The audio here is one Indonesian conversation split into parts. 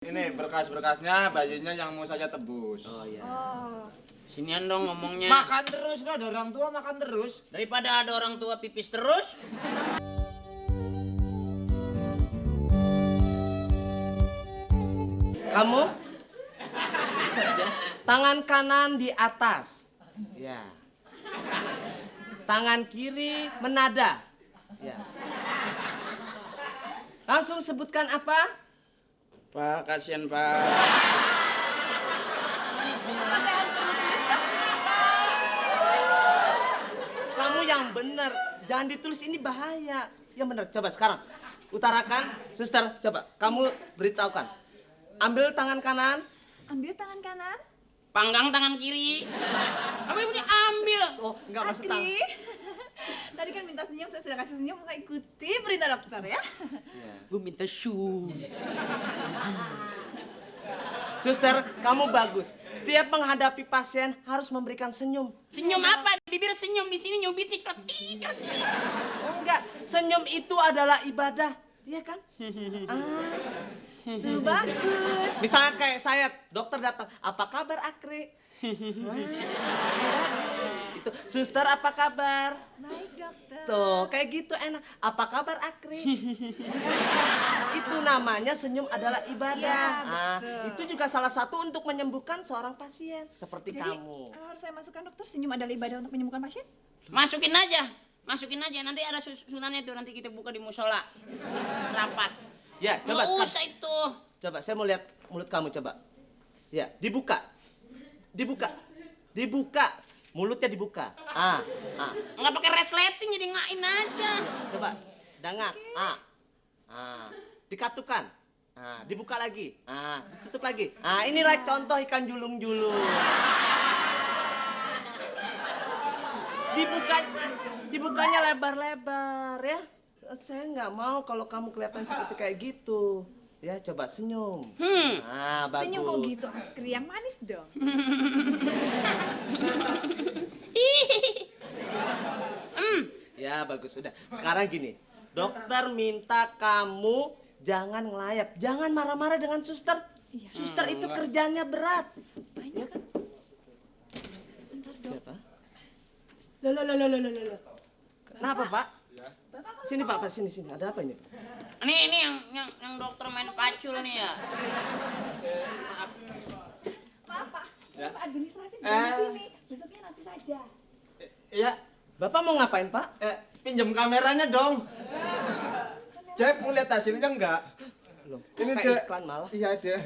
Ini berkas-berkasnya, bayinya yang mau saya tebus. Oh iya. Oh. Sinian dong ngomongnya. Makan terus, ada orang tua makan terus. Daripada ada orang tua pipis terus. Kamu tangan kanan di atas. Ya. Tangan kiri menada. Ya. Langsung sebutkan apa? Pak, kasihan Pak. Kamu yang benar. Jangan ditulis, ini bahaya. Yang benar. Coba sekarang. Utarakan, suster. Coba kamu beritahukan. Ambil tangan kanan. Ambil tangan kanan. Panggang tangan kiri. Apa yang punya ambil? Oh, enggak masuk tangan. Akri. Tadi kan minta senyum, saya sudah kasih senyum, maka ikuti perintah dokter ya. Gue minta shoe. Suster, kamu bagus. Setiap menghadapi pasien harus memberikan senyum. Senyum apa? Bibir senyum di sini nyubit. Oh, enggak, senyum itu adalah ibadah, iya kan? Tuh bagus. Misalnya kayak saya, dokter datang, apa kabar Akri? Bagus. Itu, suster apa kabar? Baik dokter. Tuh, kayak gitu enak. Apa kabar Akri? Itu namanya senyum adalah ibadah. Iya, betul. Itu juga salah satu untuk menyembuhkan seorang pasien seperti Jadi kamu. harus saya masukkan dokter, senyum adalah ibadah untuk menyembuhkan pasien? Masukin aja. Nanti ada sunannya tuh, nanti kita buka di musola. Rapat. Ya, coba Nggak sekarang. usah itu. Coba saya mau lihat mulut kamu, coba. Ya, dibuka. Dibuka. Mulutnya dibuka. Nggak pakai resleting jadi ngain aja. Coba. Dangak. Dikatukan. Dibuka lagi. Ditutup lagi. Inilah contoh ikan julung-julung. Dibukanya lebar-lebar ya. Saya nggak mau kalau kamu kelihatan seperti kayak gitu. Ya, coba senyum. Bagus. Senyum kok gitu, Akri, yang manis dong. Ya, bagus. Sudah. Sekarang gini. Dokter minta kamu jangan ngelayap. Jangan marah-marah dengan suster. Iya. Suster itu kerjanya berat. Banyak kan? Sebentar dok. Siapa? Loh. Kenapa, Pak? Bapak kok Sini, Pak. Sini. Ada apa ini? Ini yang dokter main pacul nih ya. Bapak? Ya. Bapak administrasi bukan di sini. Besoknya nanti saja. Iya, Bapak mau ngapain, Pak? pinjam kameranya dong. Cek, mau lihat hasilnya enggak? Loh, Ini kayak deh. iklan malah. Iya, deh.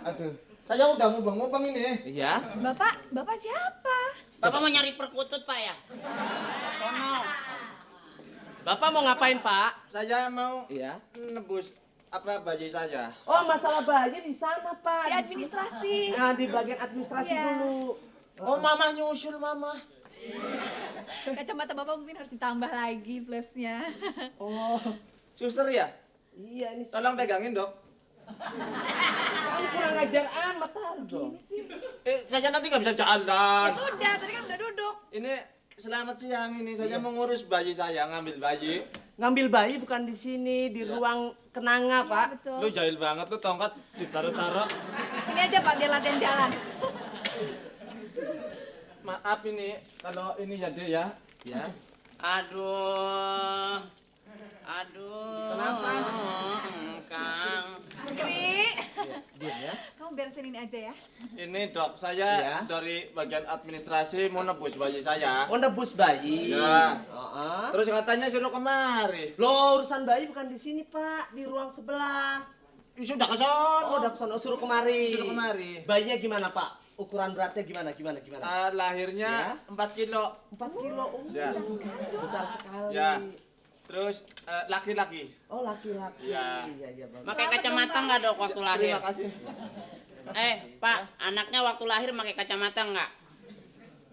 Aduh, saya udah ngubang-ngubang ini. Iya. Bapak siapa? Bapak mau nyari perkutut Pak ya? Sono. Bapak mau ngapain, Pak? Saya mau Iya. nebus bayi saya. Oh, masalah bayi di sana, Pak. Di administrasi. Nah, di bagian administrasi Iya. dulu. Oh, mama nyusul, mama. Kacamata bapak mungkin harus ditambah lagi plusnya. Oh, Suster ya? iya ini. Tolong pegangin, Dok. Kamu kurang ajar amat, dong. Saya nanti nggak bisa jalan. Ya sudah, tadi kan udah duduk. Ini selamat siang ini. Saya mau ngurus bayi saya, ngambil bayi. Ngambil bayi bukan di sini, di ruang kenanga, Iya Pak. betul. Lu jahil banget tuh, tongkat ditaruh-taruh. Sini aja Pak, biar latihan jalan. Maaf ini, kalau ini ya, Dek ya. Ya. Aduh. Kenapa? Kang. Akri, Diam ya. kamu beresin ini aja ya. Ini Dok, saya Iya. dari bagian administrasi mau nebus bayi saya. Oh, nebus bayi. Ya. Heeh. Terus katanya suruh kemari. Loh, urusan bayi bukan di sini, Pak, di ruang sebelah. Sudah ke sono. Oh, udah kesana, suruh kemari. Suruh kemari. Bayinya gimana, Pak? Ukuran beratnya gimana? Lahirnya Ya. 4 kilo. 4 kilo. Oh, Ya. besar sekali. Ya. Terus laki-laki. Oh, laki-laki. Ya. Iya, bagus. Pakai kacamata nggak dok waktu lahir? Terima kasih. Pak, anaknya waktu lahir pakai kacamata nggak?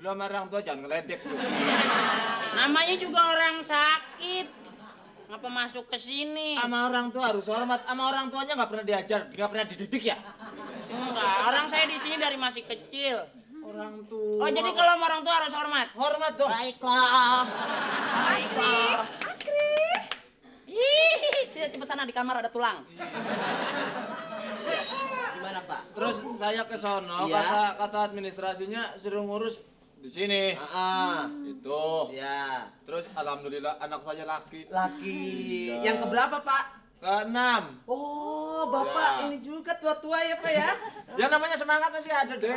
Lu sama orang tua jangan ngeledek lu. Namanya juga orang sakit. Ngapa masuk ke sini? Sama orang tua harus hormat. Sama orang tuanya nggak pernah diajar, nggak pernah dididik ya. Enggak, orang saya di sini dari masih kecil. Orang tua. Oh, jadi kalau sama orang tua harus hormat? hormat dong. Baiklah. Akri. Ih, cepet sana di kamar ada tulang. Terus saya ke sono, Iya. kata administrasinya suruh ngurus di sini. Itu. Ya. Terus alhamdulillah anak saya laki. Laki. Iya. Yang keberapa, Pak? Ke-6. Oh, Bapak Ya. ini juga tua-tua ya, Pak ya? Ya namanya semangat masih ada deh.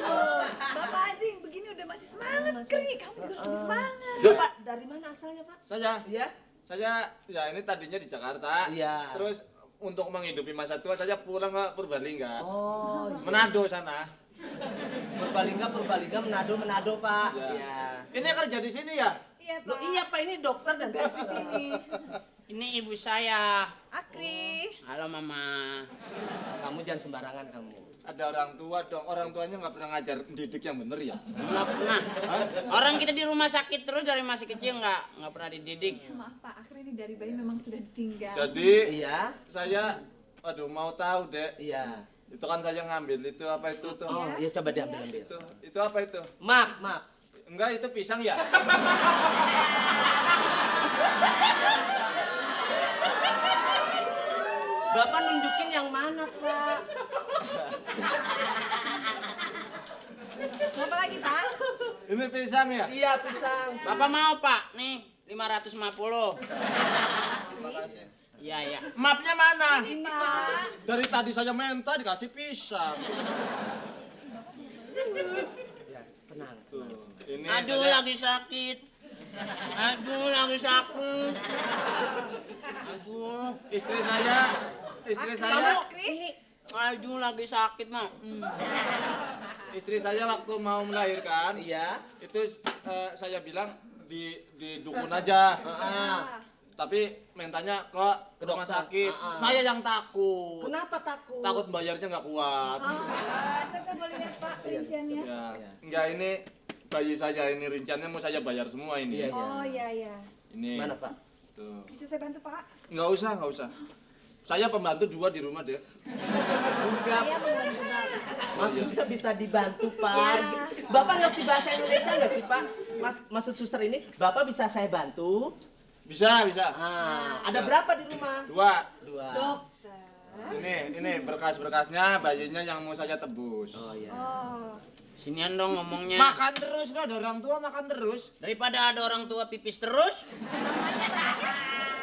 Oh, Bapak Ajing begini udah masih semangat, Kri. Kamu juga harus lebih semangat. Bapak dari mana asalnya, Pak? Saya Iya. ya ini tadinya di Jakarta. Iya. Terus untuk menghidupi masa tua saya pulang ke Purbalingga. Oh, Manado sana. Purbalingga, Manado, Pak. Ya. Iya. Ini kerja di sini ya? Iya, Loh, Pak. iya, Pak, ini dokter dan Tugas di suster. sini. Ini ibu saya. Akri. Halo mama. Kamu jangan sembarangan kamu. Ada orang tua dong. Orang tuanya nggak pernah ngajar didik yang bener ya? Nggak pernah. Orang kita di rumah sakit terus dari masih kecil nggak pernah dididik. Maaf Pak, Akri ini dari bayi memang sudah ditinggal. Jadi Iya. saya, aduh mau tahu dek. Iya. Itu kan saya ngambil itu apa itu tuh? Oh, iya coba diambil. Itu apa itu? Maaf. Enggak itu pisang ya? Bapak nunjukin yang mana, Pak? Apa lagi Pak? Ini pisang ya? Iya, pisang. Bapak mau pak? Nih 550. Terima kasih. Iya iya. Mapnya mana? Ini Pak. Dari tadi saya minta dikasih pisang. Ya, tenang. Tuh. Ini Aduh saya- lagi sakit. Aduh lagi sakit. Aduh. istri saya Akri. Aduh lagi sakit mak. istri saya waktu mau melahirkan Iya. itu saya bilang di dukun aja. Ah. Tapi mentanya ke rumah dokter. sakit. Saya yang takut. Kenapa takut? Takut bayarnya nggak kuat. Saya boleh lihat Pak rinciannya? Ya. Iya. Enggak ini bayi saya ini rinciannya mau saya bayar semua ini. Iya. Oh iya. Ini. Mana, Pak? Tuh. Bisa saya bantu Pak? Nggak usah. Saya pembantu 2 di rumah deh. Enggak. Saya membantu Bapak. Maksudnya bisa dibantu, Pak. Ya. Bapak ngerti bahasa Indonesia nggak sih, Pak? Maksud suster ini, Bapak bisa saya bantu? Bisa. Ada berapa di rumah? 2. Dokter. Ini berkas-berkasnya bayinya yang mau saya tebus. Oh iya. Oh. Sinian dong ngomongnya. Makan terus loh, ada orang tua makan terus. Daripada ada orang tua pipis terus.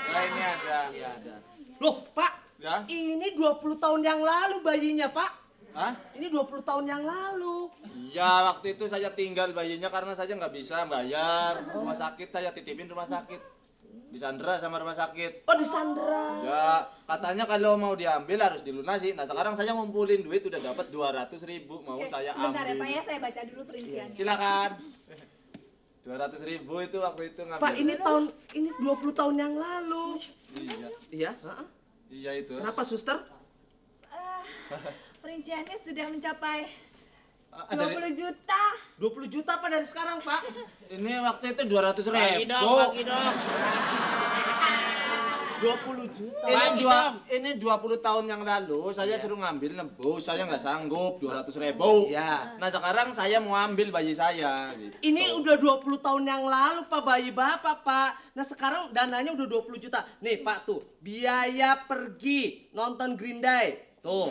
Nah ini ada. Iya, ada. Loh, Pak, Ya? ini 20 tahun yang lalu bayinya, Pak. Hah? Ini 20 tahun yang lalu. Iya, waktu itu saya tinggal bayinya karena saya nggak bisa bayar rumah sakit, saya titipin rumah sakit. Disandra sama rumah sakit. Oh, di Sandra. Ya, katanya kalau mau diambil harus dilunasi. Nah, sekarang saya ngumpulin duit udah dapat 200.000 mau Oke, saya sebentar ya ambil. Pak ya, saya baca dulu perinciannya. Silakan. 200.000 itu waktu itu ngambil. Pak, ini 20 tahun yang lalu. Iya. Iya, heeh. Iya itu. Kenapa, suster? Ah, perinciannya sudah mencapai Ada 20 juta. 20 juta apa dari sekarang, Pak? ini waktu itu 200.000. Bagi dong. 20 juta. Ini 20 tahun yang lalu saya suruh ngambil nebus, saya nggak sanggup 200.000. Iya. Nah sekarang saya mau ambil bayi saya. Gitu. Ini udah 20 tahun yang lalu, Pak, bayi Bapak, Pak. Nah, sekarang dananya udah 20 juta. Nih, Pak, tuh. Biaya pergi nonton Green Day. Tuh.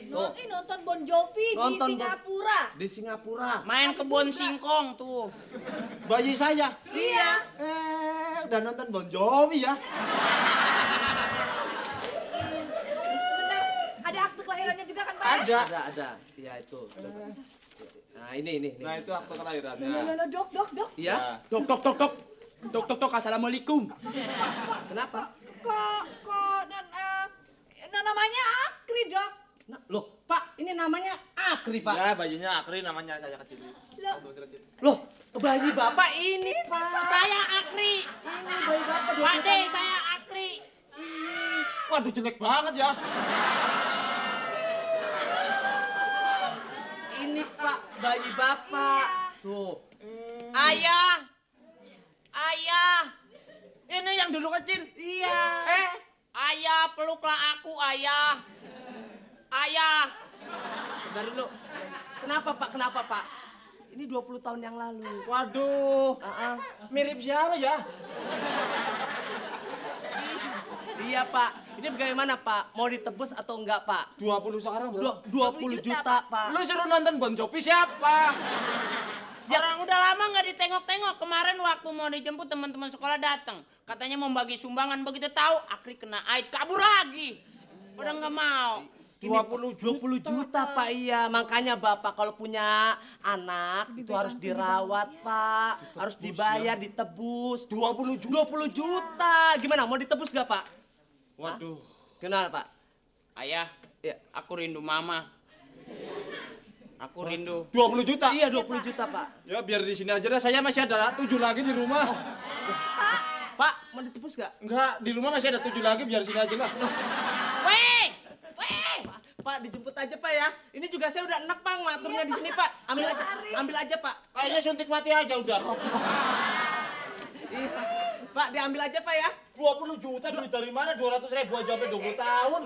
Tuh. Nonton Bon Jovi Nonton di Singapura. Di Singapura. Main kebun singkong tuh. Bayi saya. Iya. Udah nonton Bon Jovi ya. Sebentar, ada akte kelahirannya juga kan Pak? Ada. Ada. Iya, itu. Nah, ini. Nah itu akte kelahirannya. Loh, dok. Iya? Dok, assalamualaikum. Kenapa? Kok namanya Akri, Dok. Nah, loh, Pak, ini namanya Akri, Pak. Ya bayinya Akri namanya saya kecil. Loh. Loh, bayi Bapak ini, Pak. Saya Akri. Ini bayi Bapak. Pade saya Akri. Waduh jelek banget ya. Ini, Pak, bayi Bapak. Tuh. Ayah. Ini yang dulu kecil. Iya. Ayah peluklah aku ayah. Ayah. Bentar dulu. Kenapa, Pak? Ini 20 tahun yang lalu. Waduh. Mirip siapa ya? Iya, Pak. Ini bagaimana, Pak? Mau ditebus atau enggak, Pak? 20 sekarang berapa? 20 juta, Pak. Lu suruh nonton Bon Jovi siapa? Orang udah lama nggak ditengok-tengok. Kemarin waktu mau dijemput teman-teman sekolah datang. Katanya mau bagi sumbangan, begitu tahu Akri kena aid, kabur lagi. Udah nggak mau. 20 juta, Pak. Iya, makanya Bapak kalau punya anak itu harus dirawat, Pak. Harus dibayar, ditebus. 20 juta. 20 juta. Gimana? Mau ditebus gak, Pak? Waduh. Kenal, Pak? Ayah, Iya. aku rindu mama. Aku rindu. 20 juta. Iya, 20 juta, Pak. Ya biar di sini aja dah. Saya masih ada 7 lagi di rumah. Pak, mau ditebus gak? Enggak, di rumah masih ada 7 lagi, biar sini aja lah. Weh, weh. Pak, dijemput aja, Pak ya. Ini juga saya udah enak, Pak, ngaturnya di sini, Pak. Ambil aja, Pak. Kayaknya suntik mati aja udah. Iya. Pak, diambil aja, Pak ya. 20 juta duit dari mana? 200 ribu aja sampai 20 tahun.